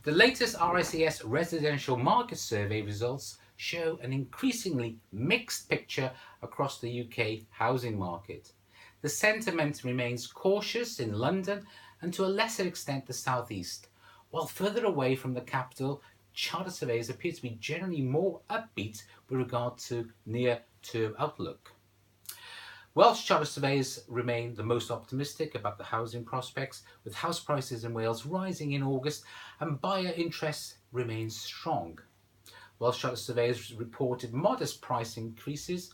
The latest RICS residential market survey results show an increasingly mixed picture across the UK housing market. The sentiment remains cautious in London and to a lesser extent the South East, while further away from the capital, chartered surveyors appear to be generally more upbeat with regard to near-term outlook. Welsh chartered surveyors remain the most optimistic about the housing prospects, with house prices in Wales rising in August and buyer interest remains strong. Welsh chartered surveyors reported modest price increases,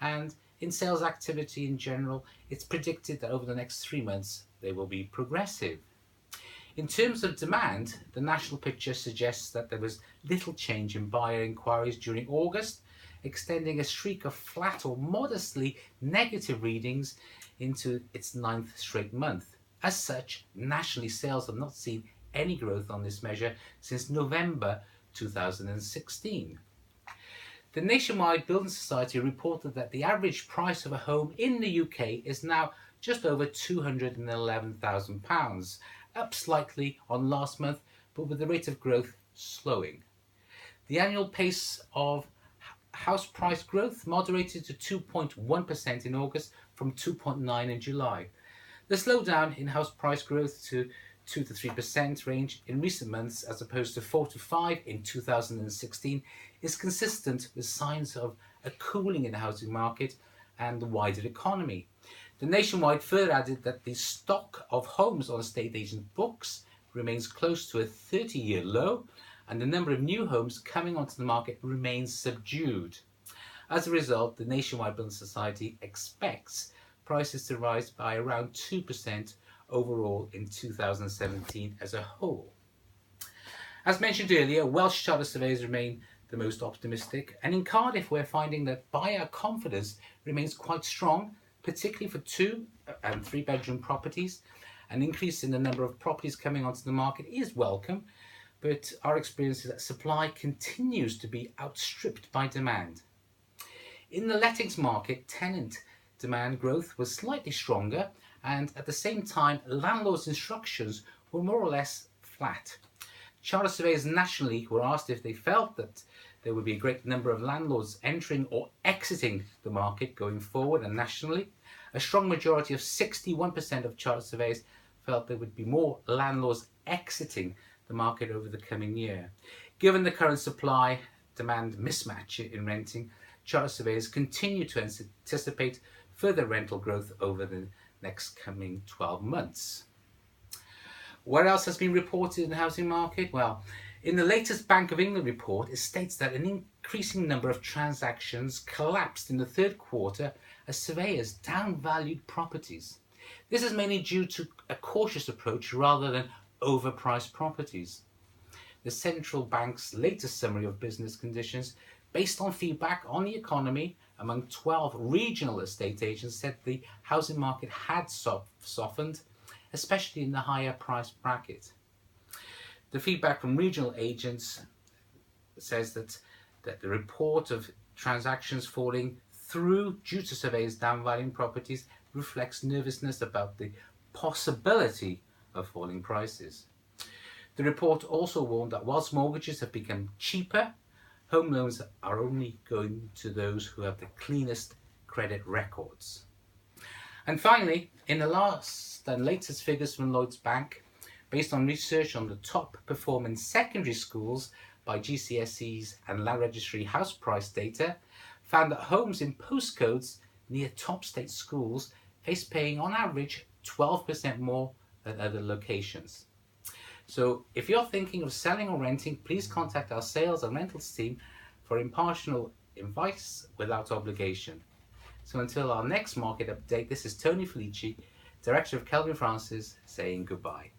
and in sales activity in general, it's predicted that over the next 3 months they will be progressive. In terms of demand, the national picture suggests that there was little change in buyer inquiries during August, extending a streak of flat or modestly negative readings into its 9th straight month. As such, nationally sales have not seen any growth on this measure since November 2016. The Nationwide Building Society reported that the average price of a home in the UK is now just over £211,000, up slightly on last month, but with the rate of growth slowing. The annual pace of house price growth moderated to 2.1% in August from 2.9% in July. The slowdown in house price growth to 2 to 3% range in recent months, as opposed to 4 to 5% in 2016, is consistent with signs of a cooling in the housing market and the wider economy. The Nationwide further added that the stock of homes on estate agent books remains close to a 30-year low, and the number of new homes coming onto the market remains subdued. As a result, the Nationwide Building Society expects prices to rise by around 2% overall in 2017 as a whole. As mentioned earlier, Welsh chartered surveyors remain the most optimistic, and in Cardiff we're finding that buyer confidence remains quite strong, particularly for 2 and 3 bedroom properties. An increase in the number of properties coming onto the market is welcome, but our experience is that supply continues to be outstripped by demand. In the lettings market, tenant demand growth was slightly stronger, and at the same time, landlords' instructions were more or less flat. Chartered surveyors nationally were asked if they felt that there would be a great number of landlords entering or exiting the market going forward, and nationally, a strong majority of 61% of chartered surveyors felt there would be more landlords exiting the market over the coming year. Given the current supply-demand mismatch in renting, chartered surveyors continue to anticipate further rental growth over the next coming 12 months. What else has been reported in the housing market? Well, in the latest Bank of England report, it states that an increasing number of transactions collapsed in the third quarter as surveyors downvalued properties. This is mainly due to a cautious approach rather than overpriced properties. The central bank's latest summary of business conditions, based on feedback on the economy among 12 regional estate agents, said the housing market had softened, especially in the higher price bracket. The feedback from regional agents says that the report of transactions falling through due to surveyors downvaluing properties reflects nervousness about the possibility of falling prices. The report also warned that whilst mortgages have become cheaper, home loans are only going to those who have the cleanest credit records. And finally, in the last and latest figures from Lloyds Bank, based on research on the top performing secondary schools by GCSEs and Land Registry house price data, found that homes in postcodes near top state schools face paying on average 12% more than other locations. So if you're thinking of selling or renting, please contact our sales and rentals team for impartial advice without obligation. So until our next market update, this is Tony Felici, Director of Kelvin Francis, saying goodbye.